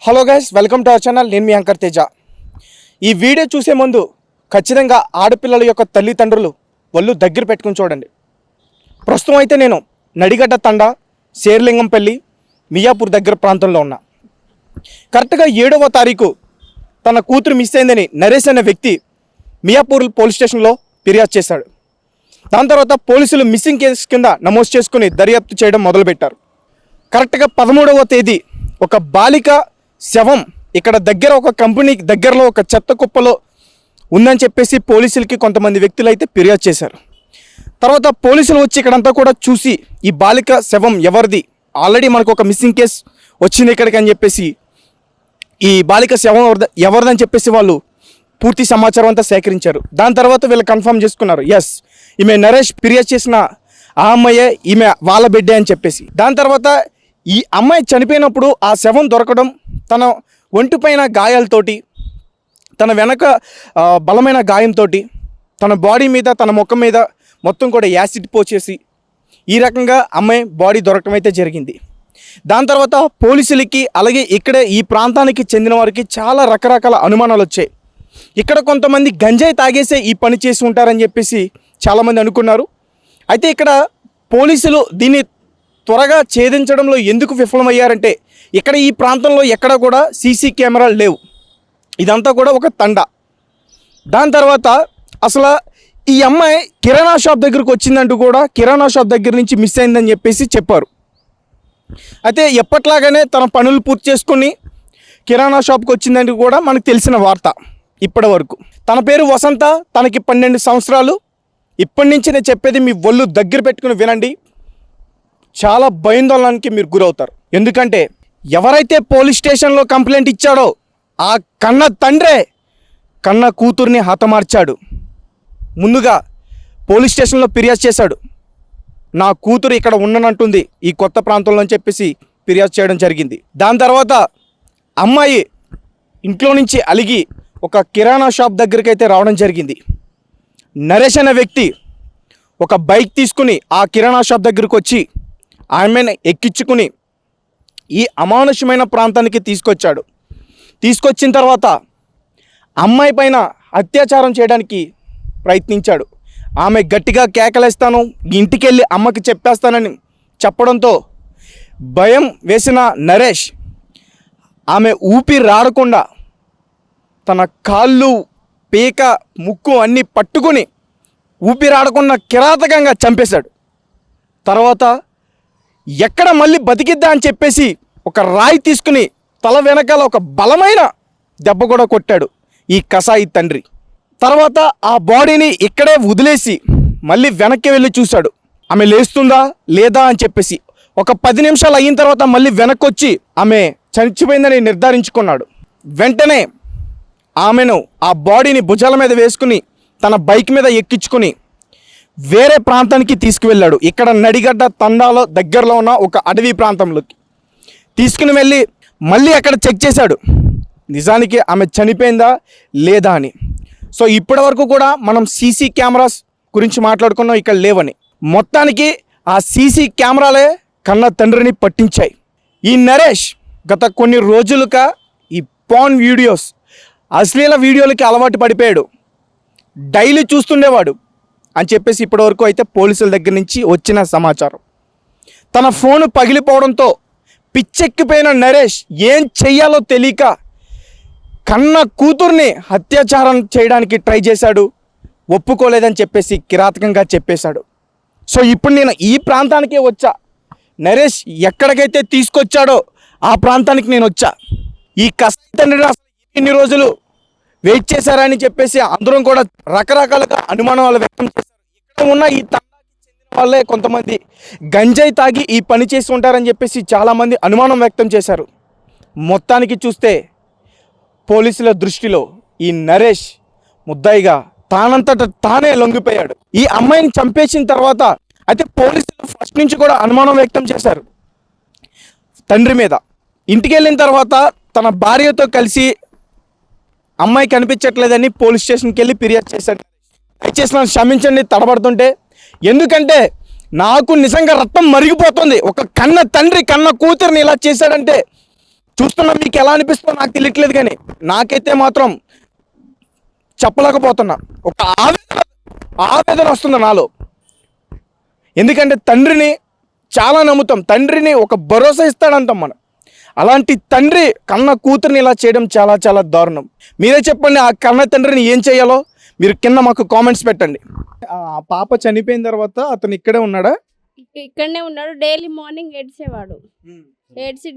Hello guys, welcome to our channel. నేను మీ anchor Teja. ఈ video చూసే ముందు ఖచ్చితంగా ఆడపిల్లల యొక్క తల్లిదండ్రులు వాళ్ళు దగ్గర పెట్టుకుని చూడండి. ప్రస్తుతం అయితే నేను నడిగడ్డ తండా శేర్లింగంపల్లి మియాపూర్ దగ్గర ప్రాంతంలో ఉన్నా. కరెక్ట్గా 7వ తారీఖు తన కూతురు మిస్ అయిందని నరేష్ అనే వ్యక్తి మియాపూర్ పోలీస్ స్టేషన్లో ఫిర్యాదు చేశాడు. దాని తర్వాత పోలీసులు మిస్సింగ్ కేసు కింద నమోదు చేసుకుని దర్యాప్తు చేయడం మొదలుపెట్టారు. కరెక్ట్గా 13వ తేదీ ఒక బాలిక శవం ఇక్కడ దగ్గర ఒక కంపెనీ దగ్గరలో ఒక చెత్త కుప్పలో ఉందని చెప్పేసి పోలీసులకి కొంతమంది వ్యక్తులు అయితే ఫిర్యాదు చేశారు. తర్వాత పోలీసులు వచ్చి ఇక్కడంతా కూడా చూసి ఈ బాలిక శవం ఎవరిది, ఆల్రెడీ మనకు ఒక మిస్సింగ్ కేసు వచ్చింది ఇక్కడికి అని చెప్పేసి ఈ బాలిక శవం ఎవరిదని చెప్పేసి వాళ్ళు పూర్తి సమాచారం అంతా సేకరించారు. దాని తర్వాత వీళ్ళు కన్ఫర్మ్ చేసుకున్నారు, ఎస్ ఈమె నరేష్ ఫిర్యాదు చేసిన ఆ అమ్మాయే ఈమె వాళ్ళ బిడ్డే అని చెప్పేసి. దాని తర్వాత ఈ అమ్మాయి చనిపోయినప్పుడు ఆ శవం దొరకడం, తన ఒంటిపైన గాయాలతోటి, తన వెనక బలమైన గాయంతో, తన బాడీ మీద తన ముఖం మీద మొత్తం కూడా యాసిడ్ పోసేసి ఈ రకంగా అమ్మాయి బాడీ దొరకడం అయితే జరిగింది. దాని తర్వాత పోలీసులకి అలాగే ఇక్కడే ఈ ప్రాంతానికి చెందిన వారికి చాలా రకరకాల అనుమానాలు వచ్చాయి. ఇక్కడ కొంతమంది గంజాయి తాగేసే ఈ పని చేసి ఉంటారని చెప్పేసి చాలామంది అనుకున్నారు. అయితే ఇక్కడ పోలీసులు దీన్ని త్వరగా ఛేదించడంలో ఎందుకు విఫలమయ్యారంటే ఇక్కడ ఈ ప్రాంతంలో ఎక్కడ కూడా సీసీ కెమెరాలు లేవు. ఇదంతా కూడా ఒక తండా. దాని తర్వాత అసలు ఈ అమ్మాయి కిరాణా షాప్ దగ్గరకు వచ్చిందంటూ కూడా కిరాణా షాప్ దగ్గర నుంచి మిస్ అయిందని చెప్పేసి చెప్పారు. అయితే ఎప్పట్లాగానే తన పనులు పూర్తి చేసుకుని కిరాణా షాప్కి వచ్చిందంటూ కూడా మనకు తెలిసిన వార్త. ఇప్పటి వరకు తన పేరు వసంత, తనకి 12 సంవత్సరాలు. ఇప్పటి నుంచి నేను చెప్పేది మీ ఒళ్ళు దగ్గర పెట్టుకుని వినండి. చాలా భయాందోళనకి మీరు గురవుతారు. ఎందుకంటే ఎవరైతే పోలీస్ స్టేషన్లో కంప్లైంట్ ఇచ్చాడో ఆ కన్న తండ్రే కన్న కూతుర్ని హతమార్చాడు. ముందుగా పోలీస్ స్టేషన్లో ఫిర్యాదు చేశాడు, నా కూతురు ఇక్కడ ఉండనంటుంది ఈ కొత్త ప్రాంతంలో అని చెప్పేసి ఫిర్యాదు చేయడం జరిగింది. దాని తర్వాత అమ్మాయి ఇంట్లో నుంచి అలిగి ఒక కిరాణా షాప్ దగ్గరికి అయితే రావడం జరిగింది. నరేష్ అనే వ్యక్తి ఒక బైక్ తీసుకుని ఆ కిరాణా షాప్ దగ్గరికి వచ్చి ఆమెను ఎక్కించుకుని ఈ అమానుషమైన ప్రాంతానికి తీసుకొచ్చాడు. తీసుకొచ్చిన తర్వాత అమ్మాయి పైన అత్యాచారం చేయడానికి ప్రయత్నించాడు. ఆమె గట్టిగా కేకలేస్తాను, ఇంటికి వెళ్ళి అమ్మకి చెప్పేస్తానని చెప్పడంతో భయం వేసిన నరేష్ ఆమె ఊపిరాడకుండా తన కాళ్ళు, పీక, ముక్కు అన్నీ పట్టుకుని ఊపిరాడకుండా కిరాతకంగా చంపేశాడు. తర్వాత ఎక్కడ మళ్ళీ బతికిద్దా అని చెప్పేసి ఒక రాయి తీసుకుని తల వెనకాల ఒక బలమైన దెబ్బ కూడా కొట్టాడు ఈ కసాయి తండ్రి. తర్వాత ఆ బాడీని ఇక్కడే వదిలేసి మళ్ళీ వెనక్కి వెళ్ళి చూశాడు, ఆమె లేస్తుందా లేదా అని చెప్పేసి. ఒక 10 నిమిషాలు అయిన తర్వాత మళ్ళీ వెనక్కి వచ్చి ఆమె చనిపోయిందని నిర్ధారించుకున్నాడు. వెంటనే ఆమెను ఆ బాడీని భుజాల మీద వేసుకుని తన బైక్ మీద ఎక్కించుకుని వేరే ప్రాంతానికి తీసుకువెళ్ళాడు. ఇక్కడ నడిగడ్డ తండాలో దగ్గరలో ఉన్న ఒక అడవి ప్రాంతంలోకి తీసుకుని వెళ్ళి మళ్ళీ అక్కడ చెక్ చేశాడు, నిజానికి ఆమె చనిపోయిందా లేదా అని. సో ఇప్పటి వరకు కూడా మనం సీసీ కెమెరాస్ గురించి మాట్లాడుకున్నాం, ఇక్కడ లేవని. మొత్తానికి ఆ సీసీ కెమెరాలే కన్న తండ్రిని పట్టించాయి. ఈ నరేష్ గత కొన్ని రోజులుగా ఈ పాన్ వీడియోస్, అశ్లీల వీడియోలకి అలవాటు పడిపోయాడు. డైలీ చూస్తుండేవాడు అని చెప్పేసి ఇప్పటివరకు అయితే పోలీసుల దగ్గర నుంచి వచ్చిన సమాచారం. తన ఫోను పగిలిపోవడంతో పిచ్చెక్కిపోయిన నరేష్ ఏం చెయ్యాలో తెలియక కన్న కూతుర్ని అత్యాచారం చేయడానికి ట్రై చేశాడు. ఒప్పుకోలేదని చెప్పేసి కిరాతకంగా చెప్పేశాడు. సో ఇప్పుడు నేను ఈ ప్రాంతానికే వచ్చా. నరేష్ ఎక్కడికైతే తీసుకొచ్చాడో ఆ ప్రాంతానికి నేను వచ్చా. ఈ కష్టండ్రిని అసలు ఎన్ని రోజులు వెయిట్ చేశారని చెప్పేసి అందరం కూడా రకరకాలుగా అనుమానాలు వ్యక్తం చేశారు. ఇక్కడ ఉన్న ఈ తండాకి చెందిన వాళ్ళే కొంతమంది గంజాయి తాగి ఈ పని చేసి ఉంటారని చెప్పేసి చాలామంది అనుమానం వ్యక్తం చేశారు. మొత్తానికి చూస్తే పోలీసుల దృష్టిలో ఈ నరేష్ ముద్దాయిగా తానంతట తానే లొంగిపోయాడు. ఈ అమ్మాయిని చంపేసిన తర్వాత అయితే పోలీసులు ఫస్ట్ నుంచి కూడా అనుమానం వ్యక్తం చేశారు తండ్రి మీద. ఇంటికి వెళ్ళిన తర్వాత తన భార్యతో కలిసి అమ్మాయి కనిపించట్లేదని పోలీస్ స్టేషన్కి వెళ్ళి ఫిర్యాదు చేశాడు. దయచేసి నన్ను క్షమించండి తడబడుతుంటే, ఎందుకంటే నాకు నిజంగా రక్తం మరిగిపోతుంది. ఒక కన్న తండ్రి కన్న కూతురిని ఇలా చేశాడంటే చూస్తున్నా మీకు ఎలా అనిపిస్తుందో నాకు తెలియట్లేదు, కానీ నాకైతే మాత్రం చెప్పలేకపోతున్నా. ఒక ఆవేదన వస్తుంది నాలో. ఎందుకంటే తండ్రిని చాలా నమ్ముతాం, తండ్రిని ఒక భరోసా ఇస్తాడంటాం మనం. అలాంటి తండ్రి కన్న కూతురిని ఇలా చేయడం చాలా చాలా దారుణం. మీరే చెప్పండి, ఆ కన్న తండ్రిని ఏం చేయాలో మీరు కింద మాకు కామెంట్స్ పెట్టండి. ఆ పాప చనిపోయిన తర్వాత అతను ఇక్కడే ఉన్నాడా? ఇక్కడనే ఉన్నాడు. డైలీ మార్నింగ్ ఏడ్చేవాడు.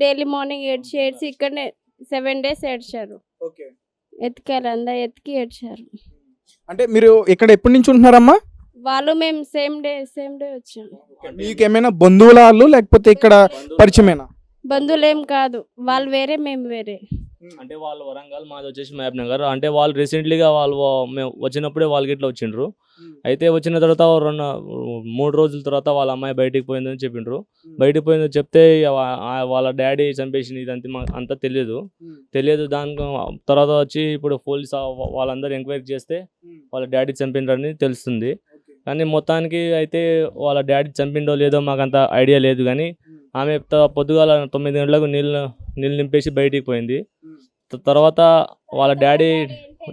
డైలీ మార్నింగ్ ఏడ్చి ఇక్కడనే 7 days ఏడ్చారు. ఎతికారు, అందరు ఎతికి ఏడ్చారు. అంటే మీరు ఇక్కడ ఎప్పటి నుంచి ఉంటున్నారమ్మా? వాళ్ళు మేము సేమ్ డే వచ్చాం. మీకు ఏమైనా బంధువుల వాళ్ళు లేకపోతే ఇక్కడ పరిచయమేనా? బంధువులేం కాదు, వాళ్ళు వేరే మేము వేరే. అంటే వాళ్ళు వరంగల్, మాది వచ్చేసి మహబూబ్ నగర్. అంటే వాళ్ళు రీసెంట్లీగా మేము వచ్చినప్పుడే వాళ్ళకి ఇట్లా వచ్చిండ్రు. అయితే వచ్చిన తర్వాత 3 రోజుల తర్వాత వాళ్ళ అమ్మాయి బయటికి పోయిందని చెప్పిండ్రు. బయటికి పోయిందని చెప్తే వాళ్ళ డాడీ చంపేసింది ఇదంతా అంతా తెలియదు. దాని తర్వాత వచ్చి ఇప్పుడు పోలీస్ వాళ్ళందరూ ఎంక్వైరీ చేస్తే వాళ్ళ డాడీ చంపిండ్రని తెలుస్తుంది. కానీ మొత్తానికి అయితే వాళ్ళ డాడీ చంపిండో లేదో మాకు అంత ఐడియా లేదు. కానీ ఆమె పొద్దుగాల 9 గంటలకు నీళ్ళు నింపేసి బయటికి పోయింది. తర్వాత వాళ్ళ డాడీ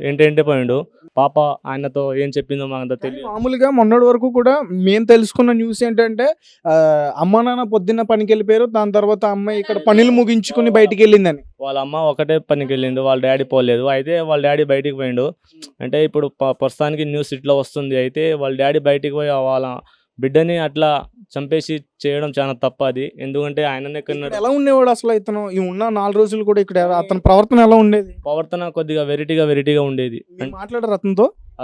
ఏంటంటే పోయిండు. పాప ఆయనతో ఏం చెప్పిందో మాకు అంత తెలియదు. మామూలుగా మొన్నటి వరకు కూడా మేము తెలుసుకున్న న్యూస్ ఏంటంటే అమ్మ నాన్న పొద్దున్న పనికి వెళ్ళిపోయారు, దాని తర్వాత అమ్మాయి ఇక్కడ పనులు ముగించుకుని బయటికి వెళ్ళిందని. వాళ్ళ అమ్మ ఒకటే పనికి వెళ్ళింది, వాళ్ళ డాడీ పోలేదు. అయితే వాళ్ళ డాడీ బయటికి పోయిండు. అంటే ఇప్పుడు ప్రస్తుతానికి న్యూస్ ఇట్లా వస్తుంది. అయితే వాళ్ళ డాడీ బయటికి పోయి వాళ్ళ బిడ్డని అట్లా చంపేసి చేయడం చాలా తప్పు అది. ఎందుకంటే ఆయననే కన్నాడు. ఎలా ఉండేవాడు అసలు ఇతను? ఈ ఉన్న 4 రోజులు కూడా ఇక్కడ అతని ప్రవర్తన ఎలా ఉండేది? ప్రవర్తన కొద్దిగా వెరైటీగా ఉండేది. మాట్లాడారు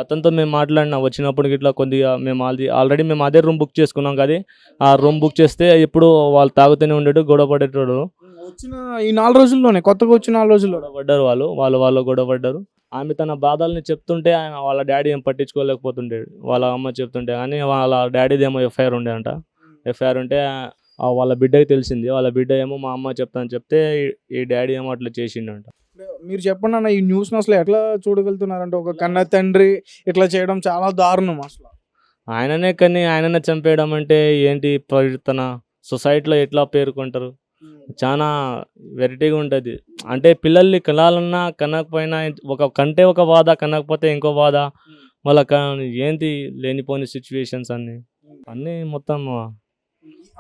అతనితో మేము మాట్లాడినా వచ్చినప్పుడు ఇట్లా కొద్దిగా మేము ఆల్రెడీ మేము అదే రూమ్ బుక్ చేసుకున్నాం కదా. ఆ రూమ్ బుక్ చేస్తే ఎప్పుడు వాళ్ళు తాగుతూనే ఉండేటు, గొడవ పడేటోడు. వచ్చిన ఈ 4 రోజుల్లోనే, కొత్తగా వచ్చిన 4 రోజుల్లో గొడవ పడ్డారు. వాళ్ళు గొడవ పడ్డారు. ఆమె తన బాధల్ని చెప్తుంటే వాళ్ళ డాడీ ఏం పట్టించుకోలేకపోతుండేది. వాళ్ళ అమ్మ చెప్తుంటే. కానీ వాళ్ళ డాడీది ఏమో ఎఫ్ఐఆర్ ఉండే అంట. ఎఫ్ఐఆర్ ఉంటే వాళ్ళ బిడ్డకి తెలిసింది. వాళ్ళ బిడ్డ ఏమో మా అమ్మ చెప్తాను చెప్తే ఈ డాడీ ఏమో అట్లా చేసిండంట. మీరు చెప్పండి అన్న, ఈ న్యూస్ అసలు ఎట్లా చూడగలుగుతున్నారంటే ఒక కన్న తండ్రి ఇట్లా చేయడం చాలా దారుణం అసలు. ఆయననే చంపేయడం అంటే ఏంటి ప్రవర్తన? సొసైటీలో ఎట్లా పేర్కొంటారు? చాలా వెరైటీగా ఉంటుంది. అంటే పిల్లల్ని కనాలన్నా కనకపోయినా ఒక బాధ, కనకపోతే ఇంకో బాధ. మళ్ళీ ఏంటి లేనిపోని సిచ్యువేషన్స్ అన్నీ మొత్తం.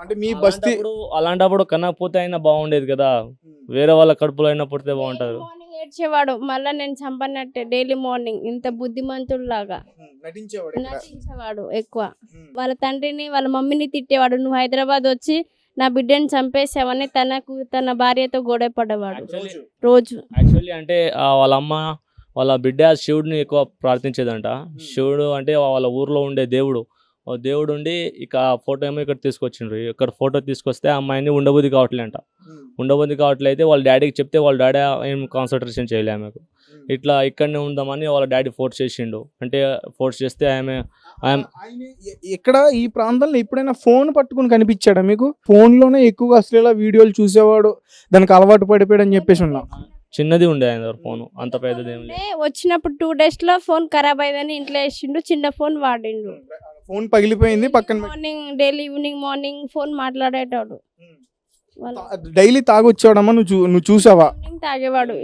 అంటే మీ బస్తీ అలాంటప్పుడు కనకపోతే అయినా బాగుండేది కదా, వేరే వాళ్ళ కడుపులో అయినా పుడితే బాగుంటుంది. మార్నింగ్ ఏడ్చేవాడు, మళ్ళీ నేను చంపనట్టే డైలీ మార్నింగ్. ఇంత బుద్ధిమంతుడిలాగా నటించేవాడు ఎక్కువ. వాళ్ళ తండ్రిని వాళ్ళ మమ్మీని తిట్టేవాడు. నువ్వు హైదరాబాద్ వచ్చి నా బిడ్డని చంపేసావని తన భార్యతో గొడవ పడేవాడు రోజు. యాక్చువల్లీ అంటే వాళ్ళ అమ్మ వాళ్ళ బిడ్డ శివుడిని ఎక్కువ ప్రార్థించేదంట. శివుడు అంటే వాళ్ళ ఊర్లో ఉండే దేవుడు ఉండి ఇక ఫోటో ఏమో ఇక్కడ తీసుకొచ్చిండ్రు. ఇక్కడ ఫోటో తీసుకొస్తే ఆ అమ్మాయిని ఉండబుద్ధి కావట్లేదంట. ఉండబుద్ధి కావట్లయితే వాళ్ళ డాడీకి చెప్తే వాళ్ళ డాడీ ఏం కాన్సన్ట్రేషన్ చేయలే ఆమెకు. ఇట్లా ఇక్కడనే ఉందామని వాళ్ళ డాడీ ఫోర్స్ చేసిండు. అంటే ఫోర్స్ చేస్తే ఆమె ఇక్కడ ఈ ప్రాంతంలో ఎప్పుడైనా ఫోన్ పట్టుకుని కనిపించాడా మీకు? ఫోన్లోనే ఎక్కువగా అశ్లీల వీడియోలు చూసేవాడు, దానికి అలవాటు పడిపోయాడు అని చెప్పేసి ఉన్నాం. చిన్నది ఉండే ఆయన ఫోన్, అంత పెద్దది ఏం లేదు. వచ్చినప్పుడు 2 days లో ఫోన్ ఖరాబ్ అయిందని ఇంట్లో వేసిండు. చిన్న ఫోన్ వాడిండు. ఫోన్ పగిలిపోయింది పక్కన. డైలీ ఈవినింగ్ మార్నింగ్ ఫోన్ మాట్లాడేటాడు. డైలీ తాగొచ్చాడమ్మా? నువ్వు చూసావా? తాగేవాడు,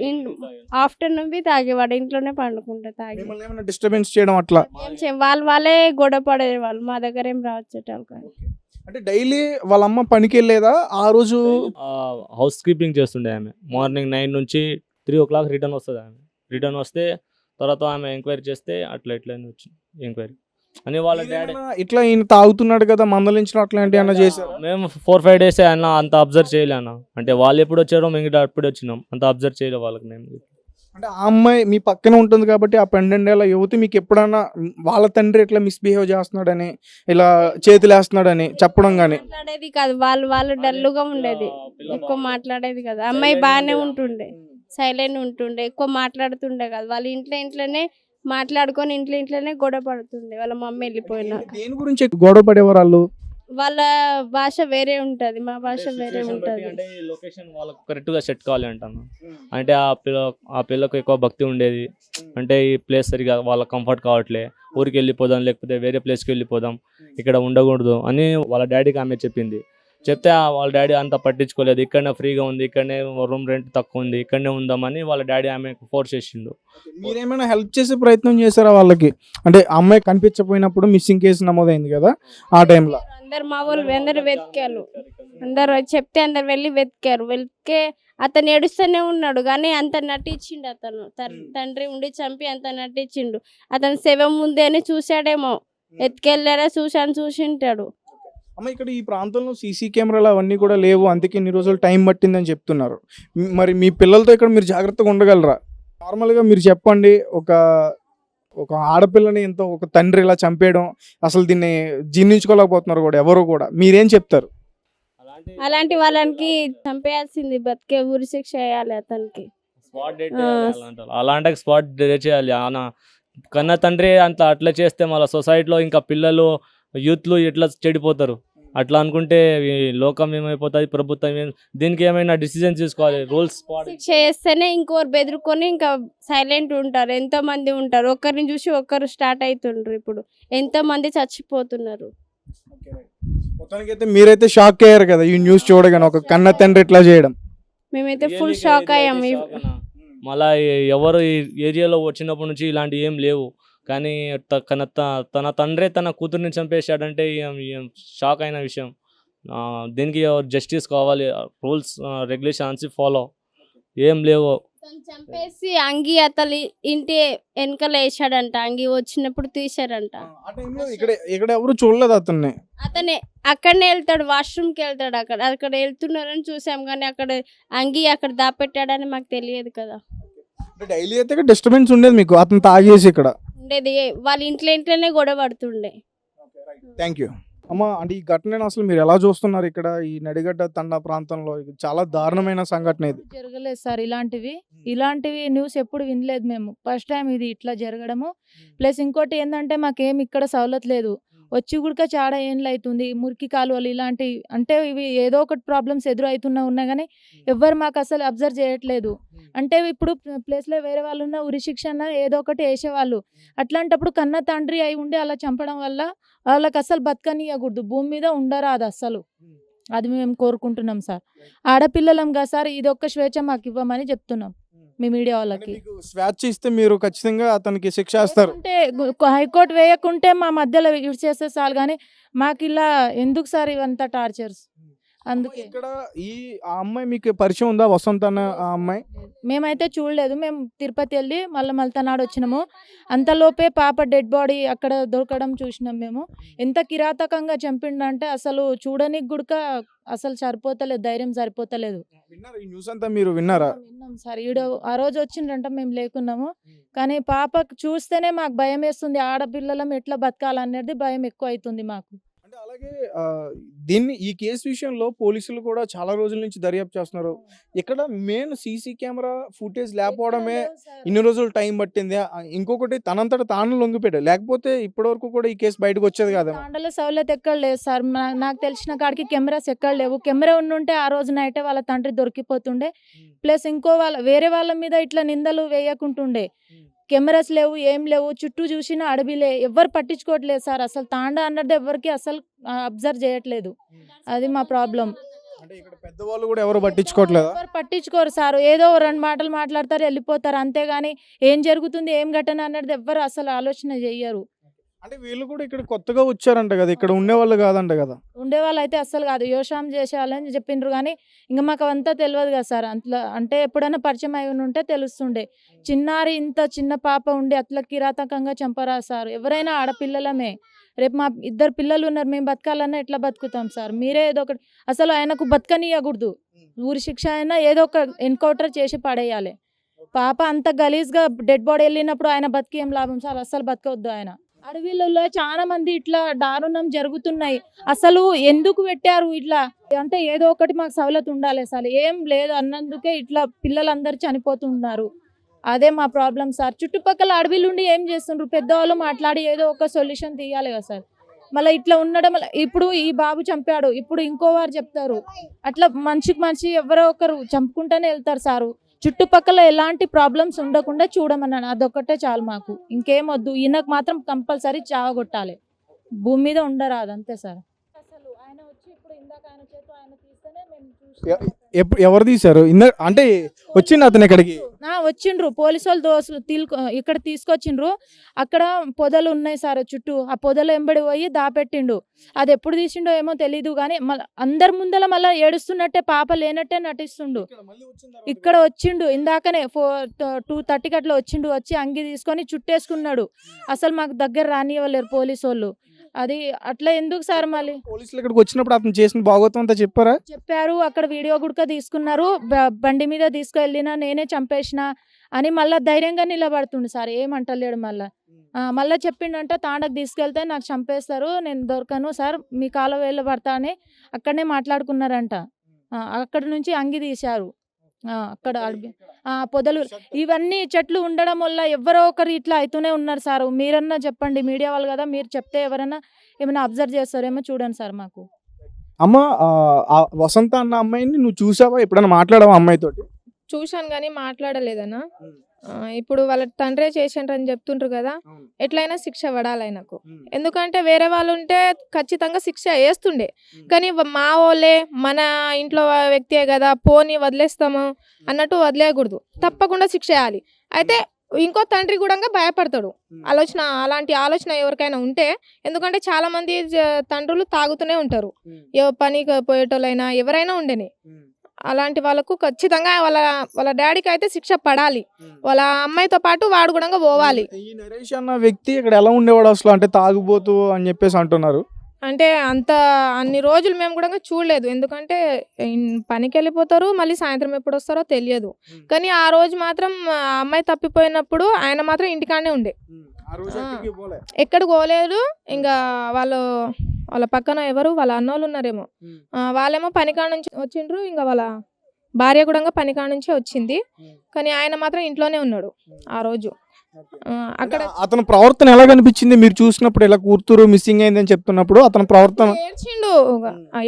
ఆఫ్టర్నూన్ బి తాగేవాడు. ఇంట్లోనే పండుకుంటా తాగి. డిస్టర్బెన్స్ చేయడం అట్లా వాళ్ళే గొడవ పడేవాళ్ళు. మా దగ్గర ఏం రావచ్చేటారు. అంటే డైలీ వాళ్ళ అమ్మ పనికి వెళ్ళేదా? ఆ రోజు హౌస్ కీపింగ్ చేస్తుండే ఆమె. మార్నింగ్ 9 నుంచి 3 o'clock రిటర్న్ వస్తుంది. ఆమె రిటర్న్ వస్తే తర్వాత ఆమె ఎంక్వైరీ చేస్తే అట్లా వచ్చింది ఎంక్వైరీ అని. వాళ్ళ డాడీ ఇట్లా ఈయన తాగుతున్నాడు కదా, మందలించడం అట్లాంటి అన్న చేశారు. మేము 4-5 days అన్న అంత అబ్జర్వ్ చేయలే అన్న. అంటే వాళ్ళు ఎప్పుడు వచ్చారో మేము అప్పుడు వచ్చినాం, అంత అబ్జర్వ్ చేయలే వాళ్ళకి. మేము అంటే ఆ అమ్మాయి మీ పక్కన ఉంటుంది కాబట్టి ఆ 12 ఏళ్ల యువతి మీకు ఎప్పుడన్నా వాళ్ళ తండ్రి ఇట్లా మిస్బిహేవ్ చేస్తున్నాడని, ఇలా చేతులు వేస్తున్నాడని చెప్పడం కానీ మాట్లాడేది కాదు. వాళ్ళు డల్లుగా ఉండేది, ఎక్కువ మాట్లాడేది కదా. అమ్మాయి బాగానే ఉంటుండే, సైలెంట్ ఉంటుండే, ఎక్కువ మాట్లాడుతుండే కాదు. వాళ్ళ ఇంట్లోనే మాట్లాడుకొని ఇంట్లోనే గొడవ పడుతుండే. వాళ్ళ మమ్మీ వెళ్ళిపోయినా. దేని గురించి గొడవ పడేవారు వాళ్ళు? వాళ్ళ భాష వేరే ఉంటది, మా భాష వేరే ఉంటది. అంటే లొకేషన్ వాళ్ళకు కరెక్ట్ గా సెట్ కావాలి అంటాను. అంటే ఆ పిల్లకు ఎక్కువ భక్తి ఉండేది. అంటే ఈ ప్లేస్ సరిగా వాళ్ళకి కంఫర్ట్ కావట్లే, ఊరికి వెళ్ళిపోదాం లేకపోతే వేరే ప్లేస్కి వెళ్ళిపోదాం, ఇక్కడ ఉండకూడదు అని వాళ్ళ డాడీకి ఆమె చెప్పింది. చెప్తే వాళ్ళ డాడీ అంత పట్టించుకోలేదు. ఇక్కడనే ఫ్రీగా ఉంది, ఇక్కడనే రూమ్ రెంట్ తక్కువ ఉంది, ఇక్కడనే ఉందామని వాళ్ళ డాడీ ఆమెకు ఫోర్స్ చేసిండు. మీరేమైనా హెల్ప్ చేసే ప్రయత్నం చేశారా వాళ్ళకి? అంటే ఆ అమ్మాయి కనిపించకపోయినప్పుడు మిస్సింగ్ కేసు నమోదైంది కదా ఆ టైంలో. అందరు మా వాళ్ళు అందరు వెతికారు, అందరు చెప్తే అందరు వెళ్ళి వెతికే అతను ఏడుస్తూనే ఉన్నాడు కానీ అంత నటించిండు. అతను తండ్రి ఉండి చంపి అంత నటించిండు. అతను శవం ఉంది అని చూశాడేమో, ఎత్తుకెళ్ళారా చూసింటాడు. అమ్మ ఇక్కడ ఈ ప్రాంతంలో సీసీ కెమెరాలు అవన్నీ కూడా లేవు, అందుకే ఇన్ని రోజులు టైం పట్టిందని చెప్తున్నారు. మరి మీ పిల్లలతో ఇక్కడ మీరు జాగ్రత్తగా ఉండగలరా? నార్మల్గా మీరు చెప్పండి, ఒక ఆడపిల్లని ఎంతో ఒక తండ్రి ఇలా చంపేయడం, అసలు దీన్ని జీర్ణించుకోలేకపోతున్నారు కూడా ఎవరు కూడా. మీరేం చెప్తారు? అలాంటి వాళ్ళకి చంపేయాల్సింది, బతికే ఉరి శిక్ష వేయాలి అతనికి. స్పాట్ డెడ్ అలాంటి స్పాట్ డెడ్ చేయాలి. కన్న తండ్రి అంత అట్లా చేస్తే మళ్ళీ సొసైటీలో ఇంకా పిల్లలు యూత్లు ఇట్లా చెడిపోతారు. అట్లా అనుకుంటే ఈ లోకం ఏమైపోతుంది, ప్రభుత్వం దీనికి ఏమైనా డిసిజన్ తీసుకోవాలి. రూల్స్ శిక్ష చేస్తేనే ఇంకోరు బెదిరుకొని ఇంకా సైలెంట్ ఉంటారు. ఎంతో మంది ఉంటారు, ఒకరిని చూసి ఒకరు స్టార్ట్ అవుతుండ్రు. ఇప్పుడు ఎంతో మంది చచ్చిపోతున్నారు. మొత్తానికైతే మీరైతే షాక్ అయ్యారు కదా ఈ న్యూస్ చూడగానే, ఒక కన్న తండ్రి ఇట్లా చేయడం. మేమైతే ఫుల్ షాక్ అయ్యాము. మళ్ళా ఎవరు ఈ ఏరియాలో వచ్చినప్పటి నుంచి ఇలాంటి ఏం లేవు, కానీ తన తండ్రే తన కూతుర్ని చంపేశాడంటే షాక్ అయిన విషయం. దీనికి జస్టిస్ కావాలి, రూల్స్ రెగ్యులేషన్స్ ఫాలో ఏం లేవు. చంపేసి అంగి అతని ఇంటి వెనకాల వేసాడంట, అంగి వచ్చినప్పుడు తీసారంట. ఇక్కడ ఎవరు చూడలేదు అతన్ని. అతనే అక్కడనే వెళ్తాడు, వాష్రూమ్కి వెళ్తాడు. అక్కడ వెళ్తున్నారని చూసాం కానీ అక్కడ అంగి అక్కడ దాపెట్టాడని మాకు తెలియదు కదా. డైలీ అయితే డిస్టర్బెన్స్ ఉండేది మీకు, అతను తాగేసి ఇక్కడ ఉండేది, వాళ్ళ ఇంట్లోనే గొడవ పడుతుండే. థ్యాంక్ యూ అమ్మ. అంటే ఈ ఘటనను అసలు మీరు ఎలా చూస్తున్నారు? ఇక్కడ ఈ నడిగడ్డ తండా ప్రాంతంలో ఇది చాలా దారుణమైన సంఘటన. ఇది జరగలేదు సార్, ఇలాంటివి న్యూస్ ఎప్పుడు వినలేదు మేము. ఫస్ట్ టైం ఇది ఇట్లా జరగడము. ప్లస్ ఇంకోటి ఏంటంటే మాకేం ఇక్కడ సవలత్ లేదు. వచ్చి కూడా చాలా ఏండ్లు అవుతుంది. మురికి కాలువలు ఇలాంటి అంటే ఇవి ఏదో ఒకటి ప్రాబ్లమ్స్ ఉన్నా కానీ ఎవ్వరు మాకు అసలు అబ్జర్వ్ చేయట్లేదు. అంటే ఇప్పుడు ప్లేస్లో వేరే వాళ్ళు ఉన్న ఉరి శిక్ష ఏదో ఒకటి వేసేవాళ్ళు. అట్లాంటప్పుడు కన్న తండ్రి అయి ఉండి అలా చంపడం వల్ల వాళ్ళకి అసలు బతకనియకూడదు, భూమి మీద ఉండరాదు అసలు. అది మేము కోరుకుంటున్నాం సార్. ఆడపిల్లలం కదా సార్, ఇది ఒక్క స్వేచ్ఛ మాకు ఇవ్వమని చెప్తున్నాం మీ మీడియా వాళ్ళకి. స్వేచ్ఛ ఇస్తే మీరు ఖచ్చితంగా అతనికి శిక్ష వేస్తారు అంటే హైకోర్టు వేయకుంటే మా మధ్యలో యూజ్ చేస్తే చాలు, కానీ మాకు ఇలా ఎందుకు సార్ ఇవంతా టార్చర్స్? అందుకే ఇక్కడ ఆ అమ్మాయి మీకు పరిచయం ఉందా? వసంత అన్న ఆ అమ్మాయి మేమైతే చూడలేదు. మేము తిరుపతి వెళ్ళి మళ్ళీ మల్తనాడు వచ్చినాము. అంతలోపే పాప డెడ్ బాడీ అక్కడ దొరకడం చూసినాం మేము. ఎంత కిరాతకంగా చంపిండంటే అసలు చూడడానికి గుడక అసలు సరిపోతలేదు, ధైర్యం సరిపోతలేదు. ఈ న్యూస్ అంతా మీరు విన్నారా? విన్నాం సార్. ఆ రోజు వచ్చిండ్రంట, మేము లేకున్నాము. కానీ పాపకు చూస్తేనే మాకు భయం వేస్తుంది. ఆడపిల్లలం ఎట్లా బతకాలనేది భయం ఎక్కువ అవుతుంది మాకు. అలాగే ఈ కేసు విషయంలో పోలీసులు కూడా చాలా రోజుల నుంచి దర్యాప్తు చేస్తున్నారు. ఇక్కడ మెయిన్ సీసీ కెమెరా ఫుటేజ్ లేకపోవడమే ఇన్ని రోజులు టైం పట్టింది. ఇంకొకటి తనంతట తాను లొంగిపోయాడు, లేకపోతే ఇప్పటివరకు కూడా ఈ కేసు బయటకు వచ్చేది కదా. తాండలో సౌలత్ ఎక్కడ లేదు సార్. నాకు తెలిసిన కాడికి కెమెరాస్ ఎక్కడ లేవు. కెమెరా ఉండుంటే ఆ రోజు నైటే వాళ్ళ తండ్రి దొరికిపోతుండే. ప్లస్ ఇంకో వేరే వాళ్ళ మీద ఇట్లా నిందలు వేయకుంటుండే. కెమెరాస్ లేవు, ఏం లేవు. చుట్టూ చూసిన అడవిలే, ఎవ్వరు పట్టించుకోవట్లేదు సార్. అసలు తాండా అన్నది ఎవరికి అసలు అబ్జర్వ్ చేయట్లేదు. అది మా ప్రాబ్లం. పెద్దవాళ్ళు కూడా ఎవరు పట్టించుకోవట్లేదు, ఎవరు పట్టించుకోరు సార్. ఏదో 2 మాటలు మాట్లాడతారు, వెళ్ళిపోతారు. అంతేగాని ఏం జరుగుతుంది, ఏం ఘటన అన్నది ఎవ్వరు అసలు ఆలోచన చెయ్యరు. అంటే వీళ్ళు కూడా ఇక్కడ కొత్తగా వచ్చారంట కదా, ఇక్కడ ఉండేవాళ్ళు కాదంట కదా. ఉండేవాళ్ళు అయితే అస్సలు కాదు, వ్యవసాయం చేసేవాళ్ళని చెప్పిండ్రు. కానీ ఇంకా మాకు అవంతా తెలియదు కదా సార్. అట్లా అంటే ఎప్పుడైనా పరిచయం అయి ఉంటే తెలుస్తుండే. చిన్నారి ఇంత చిన్న పాప ఉండి అట్లా కిరాతకంగా చంపరా సార్? ఎవరైనా ఆడపిల్లలమే. రేపు మా 2 పిల్లలు ఉన్నారు, మేము బతకాలన్నా ఎట్లా బతుకుతాం సార్? మీరే ఏదో ఒకటి, అసలు ఆయనకు బతకనియకూడదు. ఊరి శిక్ష అయినా ఏదో ఒక ఎన్కౌంటర్ చేసి పడేయాలి. పాప అంత గలీజ్గా డెడ్ బాడీ వెళ్ళినప్పుడు ఆయన బతికి ఏం లాభం సార్? అస్సలు బతకవద్దు. ఆయన అడవిలలో చాలా మంది ఇట్లా దారుణం జరుగుతున్నాయి. అసలు ఎందుకు పెట్టారు ఇట్లా? అంటే ఏదో ఒకటి మాకు సవలత్ ఉండాలి సార్. ఏం లేదు అన్నందుకే ఇట్లా పిల్లలందరూ చనిపోతున్నారు. అదే మా ప్రాబ్లం సార్. చుట్టుపక్కల అడవిలుండి ఏం చేస్తుండ్రు? పెద్దవాళ్ళు మాట్లాడి ఏదో ఒక సొల్యూషన్ తీయాలి కదా సార్. మళ్ళీ ఇట్లా ఉండడం, ఇప్పుడు ఈ బాబు చంపాడు, ఇప్పుడు ఇంకోవారు చెప్తారు. అట్లా మనిషి ఎవరో ఒకరు చంపుకుంటూనే వెళ్తారు సారు. చుట్టుపక్కల ఎలాంటి ప్రాబ్లమ్స్ ఉండకుండా చూడమన్నాను, అదొక్కటే చాలు మాకు. ఇంకేం వద్దు. ఈయనకు మాత్రం కంపల్సరీ చావగొట్టాలి, భూమి మీద ఉండరాదు, అంతే సార్. అసలు ఆయన వచ్చి ఇప్పుడు ఇందాక ఆయన చేతితో ఆయన తీస్తేనే మేము ఎవరు తీశారు అంటే వచ్చిండు అతను ఇక్కడికి? వచ్చిండ్రు పోలీసు వాళ్ళు ఇక్కడ తీసుకొచ్చిండ్రు. అక్కడ పొదలు ఉన్నాయి సార్ చుట్టూ, ఆ పొదలు ఎంబడి పోయి దాపెట్టిండు. అది ఎప్పుడు తీసిండో ఏమో తెలీదు కానీ అందరి ముందల మళ్ళీ ఏడుస్తున్నట్టే, పాప లేనట్టే నటిస్తుండు. ఇక్కడ వచ్చిండు ఇందాకనే 2:30కి అట్లా వచ్చిండు. వచ్చి అంగి తీసుకొని చుట్టేసుకున్నాడు. అసలు మాకు దగ్గర రానివ్వలేరు పోలీసు వాళ్ళు. అది అట్లా ఎందుకు సార్? మళ్ళీ పోలీసులు ఇక్కడికి వచ్చినప్పుడు అతను చేసిన భాగవతం అంతా చెప్పారా? చెప్పారు. అక్కడ వీడియో కూడా తీసుకున్నారు. బండి మీద తీసుకెళ్ళినా నేనే చంపేసిన అని మళ్ళీ ధైర్యంగా నిలబడుతుండు సార్. ఏమంటలేడు. మళ్ళీ చెప్పిండంట తాండకు తీసుకెళ్తే నాకు చంపేస్తారు, నేను దొరకను సార్, మీ కాలు వేళ్ళు పడతా అని అక్కడనే మాట్లాడుకున్నారంట. అక్కడ నుంచి అంగి తీశారు. అక్కడ పొదలు ఇవన్నీ చెట్లు ఉండడం వల్ల ఎవరో ఒకరు ఇట్లా అవుతూనే ఉన్నారు సార్. మీరన్నా చెప్పండి, మీడియా వాళ్ళు కదా, మీరు చెప్తే ఎవరన్నా ఏమైనా అబ్జర్వ్ చేస్తారేమో చూడండి సార్ మాకు. అమ్మ, ఆ వసంత అన్న అమ్మాయిని నువ్వు చూసావా? ఎప్పుడైనా మాట్లాడావా అమ్మాయితోటి? చూశాను కానీ మాట్లాడలేదన్నా. ఇప్పుడు వాళ్ళ తండ్రే చేసిండ్రని చెప్తుండ్రు కదా, ఎట్లయినా శిక్ష పడాలి ఆయనకు. ఎందుకంటే వేరే వాళ్ళు ఉంటే ఖచ్చితంగా శిక్ష వేస్తుండే, కానీ మా వాళ్ళే మన ఇంట్లో వ్యక్తే కదా, పోని వదిలేస్తాము అన్నట్టు వదిలేయకూడదు, తప్పకుండా శిక్ష వేయాలి. అయితే ఇంకో తండ్రి కూడా భయపడతాడు. అలాంటి ఆలోచన ఎవరికైనా ఉంటే, ఎందుకంటే చాలా మంది తండ్రులు తాగుతూనే ఉంటారు, పనికి పోయేటోళ్ళైనా ఎవరైనా ఉండని. అలాంటి వాళ్ళకు ఖచ్చితంగా వాళ్ళ డాడీకి అయితే శిక్ష పడాలి. వాళ్ళ అమ్మాయితో పాటు వాడు కూడా పోవాలి. ఈ నరేష్ అన్న వ్యక్తి ఇక్కడ ఎలా ఉండేవాడు అసలు? అంటే తాగుబోతు అని చెప్పేసి అంటున్నారు. అంటే అన్ని రోజులు మేము కూడా చూడలేదు, ఎందుకంటే పనికి వెళ్ళిపోతారు, మళ్ళీ సాయంత్రం ఎప్పుడు వస్తారో తెలియదు. కానీ ఆ రోజు మాత్రం ఆ అమ్మాయి తప్పిపోయినప్పుడు ఆయన మాత్రం ఇంటికాడనే ఉండే, ఎక్కడికి పోలేదు. ఇంకా వాళ్ళ పక్కన ఎవరు వాళ్ళ అన్నోళ్ళు ఉన్నారేమో, వాళ్ళేమో పనికాడ నుంచి వచ్చిండ్రు. ఇంకా వాళ్ళ భార్య కూడా పనికాడ నుంచే వచ్చింది, కానీ ఆయన మాత్రం ఇంట్లోనే ఉన్నాడు ఆ రోజు. అక్కడ అతని ప్రవర్తన ఎలా కనిపించింది మీరు చూసినప్పుడు? ఎలా కూతురు మిస్సింగ్ అయిందని చెప్తున్నప్పుడు అతని ప్రవర్తన?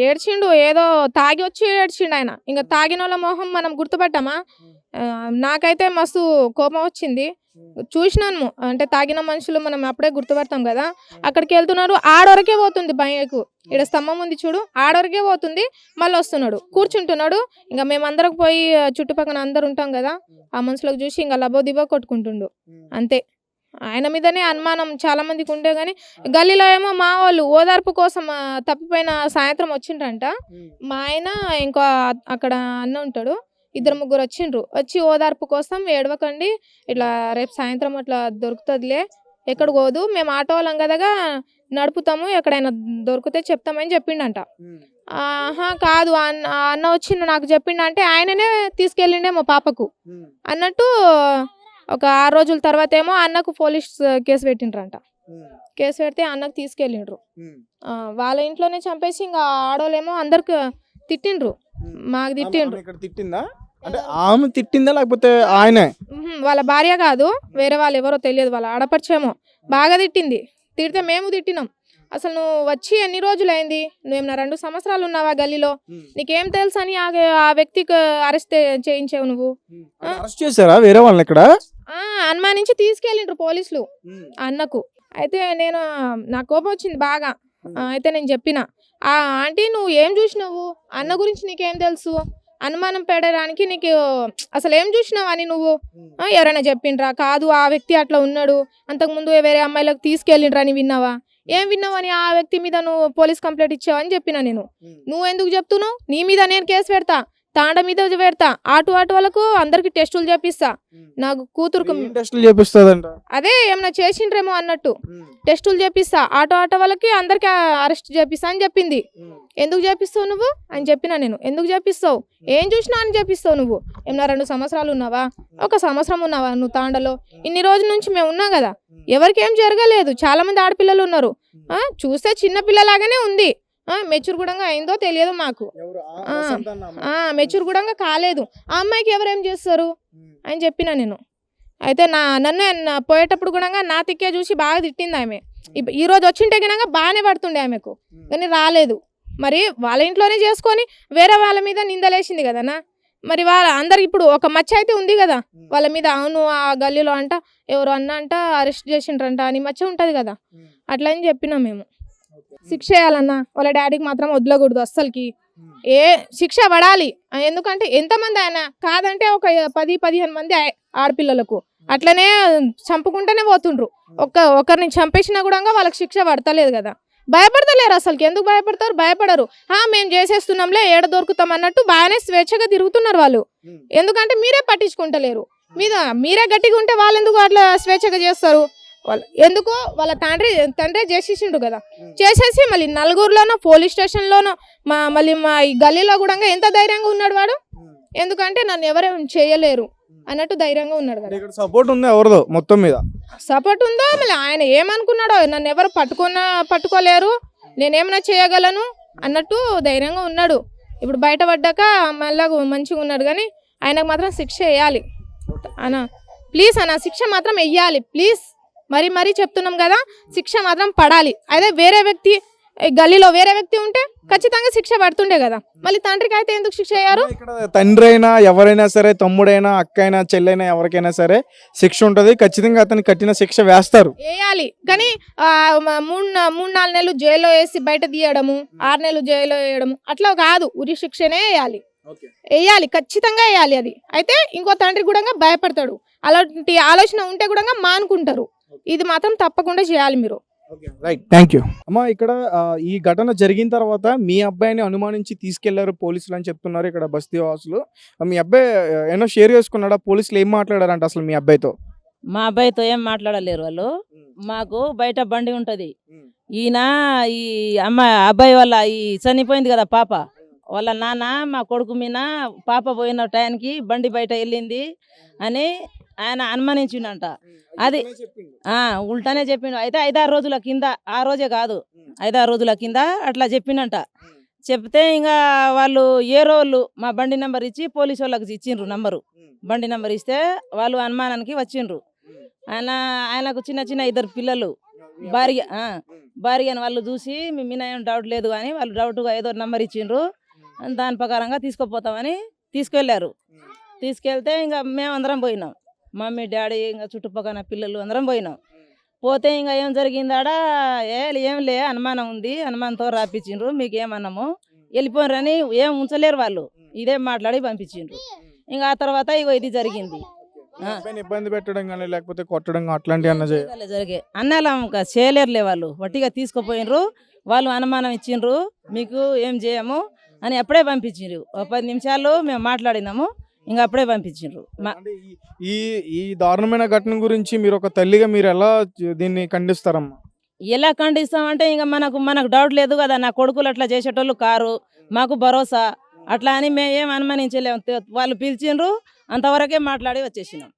ఏడ్చిండు, ఏదో తాగి వచ్చి ఏడ్చిండు ఆయన. ఇంకా తాగిన వాళ్ళ మొహం మనం గుర్తుపట్టామా? నాకైతే మస్తు కోపం వచ్చింది. చూసినాను, అంటే తాగిన మనుషులు మనం అప్పుడే గుర్తుపడతాం కదా. అక్కడికి వెళ్తున్నారు, ఆడవరకే పోతుంది బైకు, ఇక్కడ స్తంభం ఉంది చూడు, ఆడవరకే పోతుంది, మళ్ళీ వస్తున్నాడు, కూర్చుంటున్నాడు. ఇంకా మేమందరం పోయి చుట్టుపక్కల అందరు ఉంటాం కదా, ఆ మనుషులకు చూసి ఇంకా లబో దిబో కొట్టుకుంటుండు అంతే. ఆయన మీదనే అనుమానం చాలా మందికి ఉండే. కానీ గల్లీలో ఏమో మా వాళ్ళు ఓదార్పు కోసం తప్పిపోయిన సాయంత్రం వచ్చిండ్రంట. మా ఆయన ఇంకో అక్కడ అన్న ఉంటాడు, 2-3 వచ్చిండ్రు. వచ్చి ఓదార్పు కోసం, ఏడవకండి, ఇట్లా రేపు సాయంత్రం అట్లా దొరుకుతుందిలే, ఎక్కడ పోదు, మేము ఆటో వాళ్ళం కదగా నడుపుతాము, ఎక్కడైనా దొరికితే చెప్తామని చెప్పిండంట. కాదు, అన్న వచ్చి నాకు చెప్పిండంటే ఆయననే తీసుకెళ్ళిండే మా పాపకు అన్నట్టు. ఒక 6 రోజుల తర్వాత ఏమో అన్నకు పోలీస్ కేసు పెట్టిండ్రంట. కేసు పెడితే అన్నకు తీసుకెళ్ళిండ్రు. వాళ్ళ ఇంట్లోనే చంపేసి ఇంకా ఆడోళ్ళేమో అందరికి తిట్టిండ్రు, మాకు తిట్టిండ్రు. తిట్టిందా అంటే ఆమె తిట్టిందా లేకపోతే ఆయనే? వాళ్ళ భార్య కాదు, వేరే వాళ్ళు ఎవరో తెలియదు, వాళ్ళ ఆడపడిచేమో బాగా తిట్టింది. తిడితే మేము తిట్టినాం. అసలు నువ్వు వచ్చి ఎన్ని రోజులైంది, నువ్వేమన్నా 2 సంవత్సరాలు ఉన్నావా గల్లీలో, నీకేం తెలుసు అని ఆ వ్యక్తికి అరెస్ట్ చేయించావు నువ్వు. అరెస్ట్ చేశారా వేరే వాళ్ళని? ఇక్కడ అనుమానించి తీసుకెళ్ళిండ్రు పోలీసులు అన్నకు. అయితే నా కోపం వచ్చింది బాగా. అయితే నేను చెప్పిన, ఆంటీ నువ్వు ఏం చూసినావు, అన్న గురించి నీకేం తెలుసు, అనుమానం పెట్టడానికి నీకు అసలు ఏం చూసినావు అని నువ్వు ఎవరైనా చెప్పిండ్రా? కాదు, ఆ వ్యక్తి అట్లా ఉన్నాడు, అంతకుముందు వేరే అమ్మాయిలకు తీసుకెళ్ళిండ్రా అని విన్నావా? ఏం విన్నావు అని ఆ వ్యక్తి మీద నువ్వు పోలీస్ కంప్లైంట్ ఇచ్చావని చెప్పిన నేను. నువ్వు ఎందుకు చెప్తున్నావు? నీ మీద నేను కేసు పెడతా, తాండ మీద పెడతా, ఆటో వాళ్ళకు అందరికి టెస్టులు చేపిస్తా, నాకు కూతురుకు టెస్టులు చేపిస్తాదంట. అదే ఏమన్నా చేసిండ్రేమో అన్నట్టు టెస్టులు చేపిస్తా, ఆటో వాళ్ళకి అందరికి అరెస్ట్ చేపిస్తా అని చెప్పింది. ఎందుకు చేపిస్తావు నువ్వు అని చెప్పినా నేను. ఎందుకు చేపిస్తావు, ఏం చూసినా అని చేపిస్తావు నువ్వు? ఏమన్నా 2 సంవత్సరాలు ఉన్నావా, 1 సంవత్సరం ఉన్నావా నువ్వు తాండలో? ఇన్ని రోజుల నుంచి మేము ఉన్నాం కదా, ఎవరికి ఏం జరగలేదు, చాలా మంది ఆడపిల్లలు ఉన్నారు. చూస్తే చిన్న పిల్లలాగానే ఉంది, మెచ్యూర్ కూడా అయిందో తెలియదు మాకు, మెచ్యూర్ కూడా కాలేదు. ఆ అమ్మాయికి ఎవరేం చేస్తారు అని చెప్పిన నేను. అయితే నన్ను పోయేటప్పుడు కూడా నా తిక్కే చూసి బాగా తిట్టింది ఆమె. ఈ రోజు వచ్చింటే కనుక బాగానే పడుతుండే ఆమెకు, కానీ రాలేదు. మరి వాళ్ళ ఇంట్లోనే చేసుకొని వేరే వాళ్ళ మీద నిందలేసింది కదనా. మరి అందరికి ఇప్పుడు ఒక మచ్చ అయితే ఉంది కదా వాళ్ళ మీద. అవును, ఆ గల్లీలో అంట ఎవరు అన్న అంట అరెస్ట్ చేసిండ్రంట అని మచ్చ ఉంటుంది కదా, అట్లా అని చెప్పినాం మేము. శిక్ష వేయాలన్నా వాళ్ళ డాడీకి మాత్రం వదలకూడదు అస్సలకి. ఏ శిక్ష పడాలి. ఎందుకంటే ఎంతమంది ఆయన కాదంటే ఒక 10-15 మంది ఆడపిల్లలకు అట్లనే చంపుకుంటూనే పోతుండ్రు. ఒకరిని చంపేసినా కూడా వాళ్ళకి శిక్ష పడతలేదు కదా. భయపడతలేరు అసలుకి. ఎందుకు భయపడతారు? భయపడరు. మేము చేసేస్తున్నాంలే, ఏడ దొరుకుతాం అన్నట్టు బాగానే స్వేచ్ఛగా తిరుగుతున్నారు వాళ్ళు. ఎందుకంటే మీరే పట్టించుకుంటలేరు. మీరే గట్టిగా ఉంటే వాళ్ళు ఎందుకు అట్లా స్వేచ్ఛగా చేస్తారు? వాళ్ళు ఎందుకో వాళ్ళ తండ్రి చేసేసిండు కదా. చేసేసి మళ్ళీ నలుగురిలోనో పోలీస్ స్టేషన్లోనో మళ్ళీ మా ఈ గల్లీలో కూడా ఎంత ధైర్యంగా ఉన్నాడు వాడు. ఎందుకంటే నన్ను ఎవరేం చేయలేరు అన్నట్టు ధైర్యంగా ఉన్నాడు కదా. ఇక్కడ సపోర్ట్ ఉంది ఎవరిదో మొత్తం మీద? సపోర్ట్ ఉందో మళ్ళీ ఆయన ఏమనుకున్నాడో, నన్ను ఎవరు పట్టుకోలేరు, నేనేమైనా చేయగలను అన్నట్టు ధైర్యంగా ఉన్నాడు. ఇప్పుడు బయటపడ్డాక మళ్ళీ మంచిగా ఉన్నాడు. కానీ ఆయనకు మాత్రం శిక్ష వేయాలి అన్న. ప్లీజ్ అన్న, శిక్ష మాత్రం వెయ్యాలి ప్లీజ్. మరీ చెప్తున్నాం కదా, శిక్ష మాత్రం పడాలి. అదే వేరే వ్యక్తి గల్లీలో వేరే వ్యక్తి ఉంటే ఖచ్చితంగా శిక్ష పడుతుండే కదా. మళ్ళీ తండ్రికి అయితే ఎందుకు శిక్ష అయ్యారు? ఇక్కడ తండ్రి అయినా ఎవరైనా సరే, తమ్ముడైనా అక్క అయినా చెల్లైనా ఎవరికైనా సరే శిక్ష ఉంటుంది. ఖచ్చితంగా అతనికి కఠిన శిక్ష వేస్తారు, వేయాలి. కానీ 3-4 నెలలు జైల్లో వేసి బయట తీయడము, 6 నెలలు జైల్లో వేయడము అట్లా కాదు. ఉరి శిక్షనే వేయాలి. వేయాలి, ఖచ్చితంగా వేయాలి. అది అయితే ఇంకో తండ్రి కూడా భయపడతాడు. అలాంటి ఆలోచన ఉంటే కూడా మానుకుంటారు. ఇది మాత్రం తప్పకుండా చేయాలి మీరు. రైట్, థ్యాంక్ యూ అమ్మా. ఇక్కడ ఈ ఘటన జరిగిన తర్వాత మీ అబ్బాయిని అనుమానించి తీసుకెళ్లారు పోలీసులు అని చెప్తున్నారు ఇక్కడ బస్తీ వాసులు. మీ అబ్బాయి ఏమో షేర్ చేసుకున్నాడా? పోలీసులు ఏం మాట్లాడారంట అసలు మీ అబ్బాయితో? మా అబ్బాయితో ఏం మాట్లాడలేరు వాళ్ళు. మాకు బయట బండి ఉంటది. ఈయన ఈ అబ్బాయి వాళ్ళ ఈ చనిపోయింది కదా పాప, వాళ్ళ నాన్న మా కొడుకు మీద పాప పోయిన టైంకి బండి బయట వెళ్ళింది అని ఆయన అనుమానించిండంట. అది ఉల్టానే చెప్పిండు. అయితే 5-6 రోజుల కింద, ఆ రోజే కాదు 5-6 రోజుల కింద అట్లా చెప్పిండంట. చెప్తే ఇంకా వాళ్ళు ఏరోళ్ళు మా బండి నెంబర్ ఇచ్చి పోలీసు వాళ్ళకి ఇచ్చిండ్రు నంబరు. బండి నెంబర్ ఇస్తే వాళ్ళు అనుమానానికి వచ్చిండ్రు. ఆయనకు చిన్న 2 పిల్లలు, భార్య అని వాళ్ళు చూసి మీ మీద ఏం డౌట్ లేదు కానీ వాళ్ళు డౌట్గా ఏదో నెంబర్ ఇచ్చిండ్రు. దాని ప్రకారంగా తీసుకుపోతామని తీసుకెళ్ళారు. తీసుకెళ్తే ఇంకా మేమందరం పోయినాం, మమ్మీ డాడీ ఇంకా చుట్టుపక్కల పిల్లలు అందరం పోయినాం. పోతే ఇంకా ఏం జరిగిందాడా ఏం లే, అనుమానం ఉంది, అనుమానంతో రాపించిండ్రు, మీకు ఏమన్నాము వెళ్ళిపోయినరని ఏం ఉంచలేరు వాళ్ళు. ఇదే మాట్లాడి పంపించిండ్రు. ఇంకా ఆ తర్వాత ఇగో ఇది జరిగింది. ఇబ్బంది పెట్టడం కానీ లేకపోతే కొట్టడం అట్లాంటి జరిగే అన్నాలా చేయలేరులే వాళ్ళు. వట్టిగా తీసుకుపోయినరు. వాళ్ళు అనుమానం ఇచ్చిండ్రు, మీకు ఏం చేయము అని అప్పుడే పంపించిండ్రు. 10 నిమిషాలు మేము మాట్లాడినాము, ఇంకా అప్పుడే పంపించిండ్రు. ఈ దారుణమైన ఘటన గురించి మీరు ఒక తల్లిగా మీరు ఎలా దీన్ని ఖండిస్తారమ్మా? ఎలా ఖండిస్తామంటే ఇంకా మనకు డౌట్ లేదు కదా, నా కొడుకులు అట్లా చేసేటోళ్ళు కారు, మాకు భరోసా అట్లా అని మేము ఏం అనుమానించలేము. వాళ్ళు పిలిచిండ్రు, అంతవరకే మాట్లాడి వచ్చేసినాం.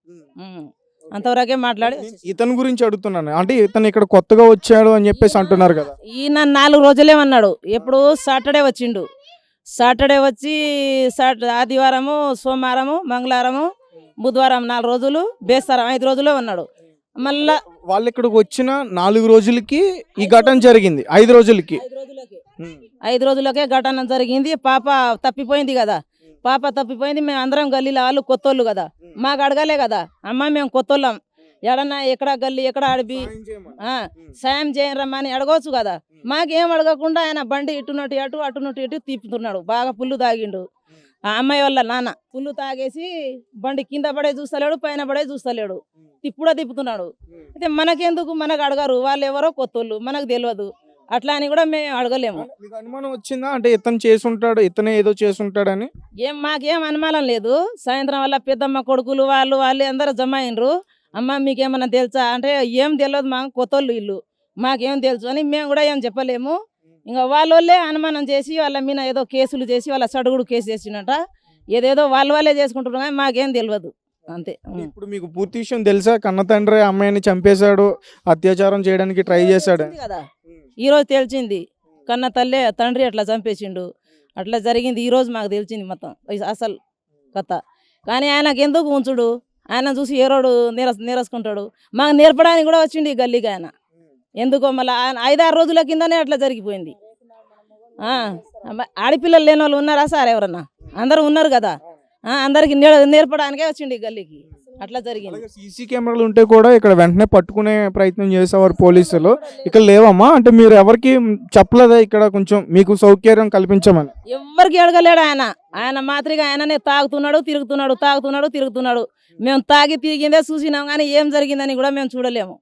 అంతవరకే మాట్లాడి ఇతని గురించి అడుగుతున్నాను. అంటే ఇతను ఇక్కడ కొత్తగా వచ్చాడు అని చెప్పేసి అంటున్నారు కదా. ఈయన 4 రోజులే ఉన్నాడు. ఎప్పుడు సాటర్డే వచ్చిండు. సాటర్డే వచ్చి ఆదివారము, సోమవారము, మంగళవారము, బుధవారం 4 రోజులు, బేస్తారం 5 రోజులే ఉన్నాడు. మళ్ళా వాళ్ళు ఇక్కడికి వచ్చిన 4 రోజులకి ఈ ఘటన జరిగింది. 5 రోజులకి 5 రోజులకే ఘటన జరిగింది. పాప తప్పిపోయింది కదా. పాప తప్పిపోయింది. మేము అందరం గల్లీలో, వాళ్ళు కొత్తోళ్ళు కదా, మాకు అడగలే కదా. అమ్మ మేము కొత్తోళ్ళం, ఎడన్నా ఎక్కడ గల్లీ ఎక్కడ అడిపి సాయం చేయరమ్మా అని అడగవచ్చు కదా. మాకేం అడగకుండా ఆయన బండి ఇటునట్టు అటు అటునట్టు ఇటు తిప్పుతున్నాడు. బాగా పుల్లు తాగిండు. ఆ అమ్మాయి వాళ్ళ నాన్న పుల్లు తాగేసి బండి కింద పడే చూస్తలేడు, పైన పడే చూస్తలేడు, తిప్పుతున్నాడు. అయితే మనకెందుకు, మనకు అడగరు, వాళ్ళు ఎవరో కొత్తోళ్ళు, మనకు తెలియదు. అట్లా అని కూడా మేము అడగలేము. అనుమానం వచ్చిందా అంటే ఇతను చేసుంటాడు, ఇతనే ఏదో చేసుంటాడని? మాకేం అనుమానం లేదు. సాయంత్రం వల్ల పెద్దమ్మ కొడుకులు వాళ్ళు అందరూ జమ అయినరు. అమ్మ మీకేమన్నా తెలుసా అంటే ఏం తెలియదు, మాకు కొత్తోళ్ళు ఇల్లు, మాకేం తెలుసు అని మేము కూడా ఏం చెప్పలేము. ఇంకా వాళ్ళే అనుమానం చేసి వాళ్ళ మీద ఏదో కేసులు చేసి వాళ్ళ సడుగుడు కేసు చేసినట, ఏదేదో వాళ్ళే చేసుకుంటున్నారు కానీ మాకేం తెలియదు. అంతే. ఇప్పుడు మీకు పూర్తి విషయం తెలుసా? కన్న తండ్రి అమ్మాయిని చంపేశాడు, అత్యాచారం చేయడానికి ట్రై చేశాడు కదా. ఈరోజు తెలిసింది, కన్న తండ్రి అట్లా చంపేసిండు, అట్లా జరిగింది. ఈరోజు మాకు తెలిసింది మొత్తం అసలు కథ. కానీ ఆయనకు ఎందుకు ఉంచుడు? ఆయన చూసి ఏరోడు నేరసుకుంటాడు. మాకు నేర్పడానికి కూడా వచ్చిండు ఈ గల్లీకి ఆయన. ఎందుకో మళ్ళీ 5-6 రోజుల కిందనే అట్లా జరిగిపోయింది. ఆడపిల్లలు లేని వాళ్ళు ఉన్నారా సార్? ఎవరన్నా? అందరూ ఉన్నారు కదా. అందరికి నేర్పడానికే వచ్చిండు ఈ గల్లీకి. అట్లా జరిగింది. అలాగే సీసీ కెమెరాలు ఉంటే కూడా ఇక్కడ వెంటనే పట్టుకునే ప్రయత్నం చేసేవారు పోలీసులు. ఇక్కడ లేవమ్మా, అంటే మీరు ఎవరికి చెప్పలేదా ఇక్కడ కొంచెం మీకు సౌకర్యం కల్పించమని? ఎవ్వరికి అడగలేడు ఆయన మాత్రమే ఆయననే తాగుతున్నాడు తిరుగుతున్నాడు. మేము తాగి తిరిగిందే చూసినాం కానీ ఏం జరిగిందని కూడా మేము చూడలేము.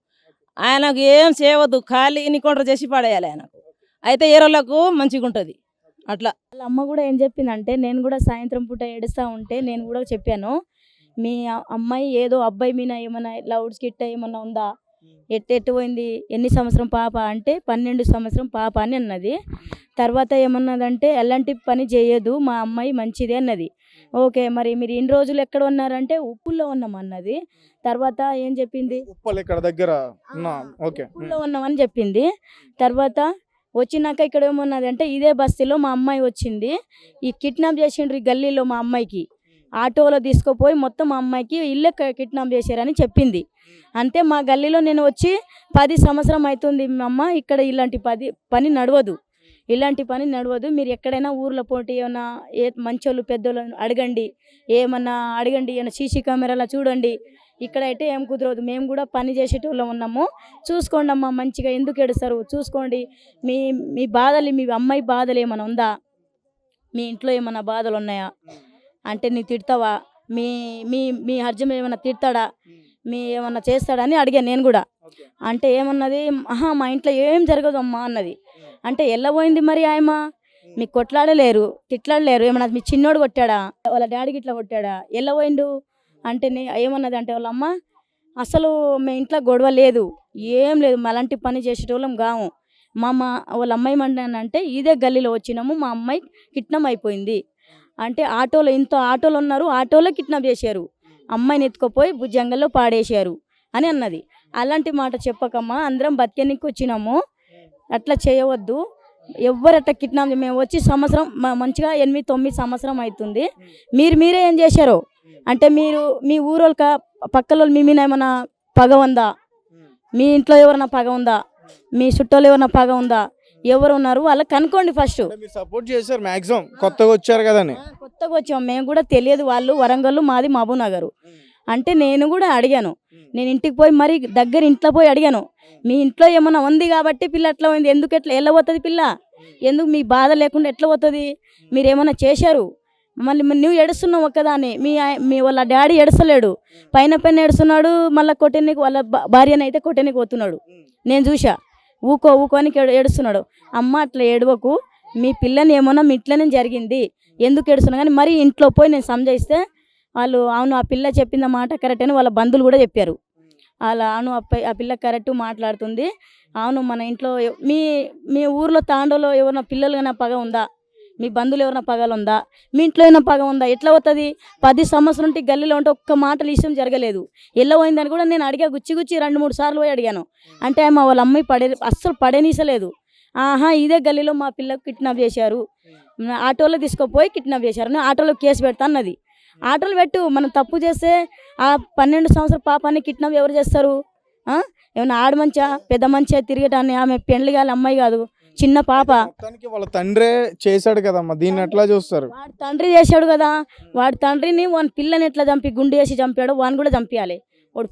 ఆయనకు ఏం చేయవద్దు, ఖాళీ ఎన్నికౌంటర్ చేసి పడేయాలి ఆయనకు. అయితే ఏరోళ్ళకు మంచిగా ఉంటుంది అట్లా. వాళ్ళ అమ్మ కూడా ఏం చెప్పిందంటే, నేను కూడా సాయంత్రం పూట ఏడుస్తూ ఉంటే నేను కూడా చెప్పాను, మీ అమ్మాయి ఏదో అబ్బాయి మీద ఏమైనా లౌడ్ స్కిట్ ఏమన్నా ఉందా, ఎట్టు పోయింది, ఎన్ని సంవత్సరం పాప అంటే 12 సంవత్సరం పాప అని అన్నది. తర్వాత ఏమన్నదంటే ఎలాంటి పని చేయదు మా అమ్మాయి మంచిదే అన్నది. ఓకే, మరి మీరు ఇన్ని రోజులు ఎక్కడ ఉన్నారంటే ఉప్పుల్లో ఉన్నాం అన్నది. తర్వాత ఏం చెప్పింది, ఉప్పల్ ఇక్కడ దగ్గర ఓకే ఉప్పుల్లో ఉన్నామని చెప్పింది. తర్వాత వచ్చినాక ఇక్కడ ఏమన్నది అంటే, ఇదే బస్తీలో మా అమ్మాయి వచ్చింది, ఈ కిడ్నాప్ చేసిండ్రు ఈ గల్లీలో మా అమ్మాయికి, ఆటోలో తీసుకుపోయి మొత్తం మా అమ్మాయికి ఇల్లే కిడ్నాప్ చేశారని చెప్పింది. అంతే, మా గల్లీలో నేను వచ్చి 10 సంవత్సరం అవుతుంది మా అమ్మ, ఇక్కడ ఇలాంటి పని నడవదు. మీరు ఎక్కడైనా ఊర్లో పోటీ ఏమన్నా మంచోళ్ళు పెద్దోళ్ళు అడగండి, ఏమన్నా సీసీ కెమెరాలో చూడండి, ఇక్కడైతే ఏం కుదరదు, మేము కూడా పని చేసేటోళ్ళం ఉన్నాము, చూసుకోండి అమ్మ మంచిగా, ఎందుకు ఏడుస్తారు చూసుకోండి, మీ బాధలు, మీ అమ్మాయి బాధలు ఏమైనా ఉందా, మీ ఇంట్లో ఏమైనా బాధలు ఉన్నాయా అంటే నీ తిడతావా, మీ హర్జం ఏమైనా తిడతాడా, మీ ఏమన్నా చేస్తాడని అడిగాను నేను కూడా. అంటే ఏమన్నది, మా ఇంట్లో ఏం జరగదు అమ్మా అన్నది. అంటే వెళ్ళబోయింది మరి ఆయమ్మ, మీకు కొట్లాడలేరు తిట్లాడలేరు, ఏమన్నా మీ చిన్నోడు కొట్టాడా, వాళ్ళ డాడీకి ఇట్లా కొట్టాడా, వెళ్ళబోయిండు అంటే ఏమన్నది అంటే, వాళ్ళ అమ్మ అసలు మీ ఇంట్లో గొడవ లేదు, ఏం లేదు, అలాంటి పని చేసేటోళ్ళం కాము, వాళ్ళ అమ్మాయి అంటే ఇదే గల్లీలో వచ్చినాము, మా అమ్మాయి కిడ్నాప్ అయిపోయింది అంటే ఆటోలో ఉన్నారు, ఆటోలో కిడ్నాప్ చేశారు, అమ్మాయిని ఎత్తుకుపోయి జంగల్లో పాడేశారు అని అన్నది. అలాంటి మాట చెప్పకమ్మా, అందరం బతికేనికి వచ్చినాము, అట్లా చేయవద్దు, ఎవ్వరు అట్లా కిడ్నాప్, మేము వచ్చి సంవత్సరం మంచిగా 8-9 సంవత్సరం అవుతుంది, మీరే ఏం చేశారో అంటే, మీరు మీ ఊరోళ్ళ పక్కల మీ మీద ఏమైనా పగ ఉందా, మీ ఇంట్లో ఎవరైనా పగ ఉందా, మీ చుట్టాలు ఏమైనా పగ ఉందా, ఎవరు ఉన్నారు వాళ్ళకి కనుక్కోండి ఫస్ట్. సపోర్ట్ చేశారు మాక్సిమం, కొత్తగా వచ్చారు కదని. కొత్తగా వచ్చాం మేము కూడా తెలియదు, వాళ్ళు వరంగల్, మాది మహబూబ్ నగర్. అంటే నేను కూడా అడిగాను, నేను ఇంటికి పోయి మరి ఇంట్లో పోయి అడిగాను, మీ ఇంట్లో ఏమైనా ఉంది కాబట్టి పిల్ల ఎట్లా ఉంది, ఎందుకు ఎట్లా వెళ్ళబోతుంది పిల్ల, ఎందుకు మీ బాధ లేకుండా ఎట్లా పోతుంది, మీరు ఏమైనా చేశారు, మళ్ళీ నువ్వు ఏడుస్తున్నావు ఒక్కదాన్ని, మీ వాళ్ళ డాడీ ఏడుస్తలేడు, పైన ఏడుస్తున్నాడు, మళ్ళీ కొట్టెనికి వాళ్ళ భార్యని అయితే కొట్టెనికి పోతున్నాడు, నేను చూసా, ఊకోని ఏడుస్తున్నాడు. అమ్మ అట్లా ఏడవకు, మీ పిల్లని ఏమన్నా మీ ఇంట్లోనే జరిగింది, ఎందుకు ఏడుస్తున్నా కానీ మరి ఇంట్లో పోయి నేను సంజయిస్తే వాళ్ళు అవును ఆ పిల్ల చెప్పిన మాట కరెక్ట్ అని వాళ్ళ బంధువులు కూడా చెప్పారు. అలా అవును ఆ పిల్ల కరెక్ట్ మాట్లాడుతుంది, అవును మన ఇంట్లో మీ ఊర్లో తాండోలో ఎవరైనా పిల్లలు కన్నా పగ ఉందా, మీ బంధువులు ఎవరైనా పగలు ఉందా, మీ ఇంట్లో ఏమైనా పగ ఉందా, ఎట్లా అవుతుంది, 10 సంవత్సరం నుండి గల్లీలో ఉంటే ఒక్క మాటలు ఇష్టం జరగలేదు, ఎలా పోయిందని కూడా నేను అడిగా, గుచ్చి 2-3 సార్లు పోయి అడిగాను. అంటే మా వాళ్ళ అమ్మాయి అస్సలు పడేనీసలేదు. ఇదే గల్లీలో మా పిల్లకు కిడ్నాప్ చేశారు, ఆటోలో తీసుకుపోయి కిడ్నాప్ చేశారు, నేను ఆటోలో కేసు పెడతా అన్నది. ఆటోలు పెట్టు, మనం తప్పు చేస్తే ఆ 12 సంవత్సరాల పాపాన్ని కిడ్నాప్ ఎవరు చేస్తారు, ఏమన్నా ఆడ మంచా పెద్ద మంచిగా తిరిగటాన్ని, ఆమె పెండ్లి కాలి అమ్మాయి కాదు, చిన్న పాప. వాళ్ళ తండ్రే చేశాడు కదమ్మా, దీన్ని ఎట్లా చూస్తారు? వాడి తండ్రి చేశాడు కదా, వాడి తండ్రిని వాని పిల్లని ఎట్లా చంపి గుండె వేసి చంపాడు, వాడిని కూడా చంపించాలి. వాడు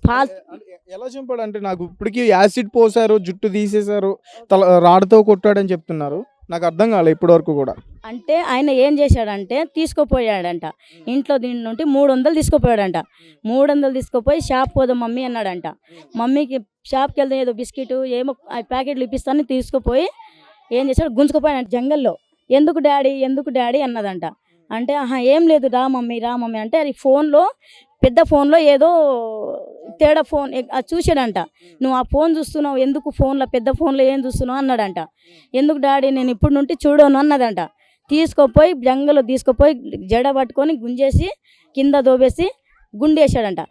ఎలా చంపాడు అంటే, నాకు ఇప్పటికీ యాసిడ్ పోసారు, జుట్టు తీసేశారు, రాడ్తో కొట్టాడని చెప్తున్నారు, నాకు అర్థం కాలేదు ఇప్పటి వరకు కూడా. అంటే ఆయన ఏం చేశాడంటే తీసుకుపోయాడంట, ఇంట్లో దీని నుండి 300 తీసుకుపోయాడంట, 300 తీసుకుపోయి షాప్ పోదాం మమ్మీ అన్నాడంట. మమ్మీకి షాప్కి వెళ్తే ఏదో బిస్కెట్ ఏమో ప్యాకెట్లు ఇప్పిస్తానని తీసుకుపోయి ఏం చేశాడు, గుంజుకుపోయాడంట జంగల్లో. ఎందుకు డాడీ అన్నదంట. అంటే ఏం లేదు రా మమ్మీ అంటే, అది ఫోన్లో పెద్ద ఫోన్లో ఏదో తేడా ఫోన్ అది చూసాడంట. నువ్వు ఆ ఫోన్ చూస్తున్నావు ఎందుకు, ఫోన్లో పెద్ద ఫోన్లో ఏం చూస్తున్నావు అన్నాడంట. ఎందుకు డాడీ నేను ఇప్పుడు నుండి చూడను అన్నదంట. తీసుకుపోయి జంగల్లో తీసుకుపోయి జడ పట్టుకొని గుంజేసి కింద దోబేసి గుండేసాడంట.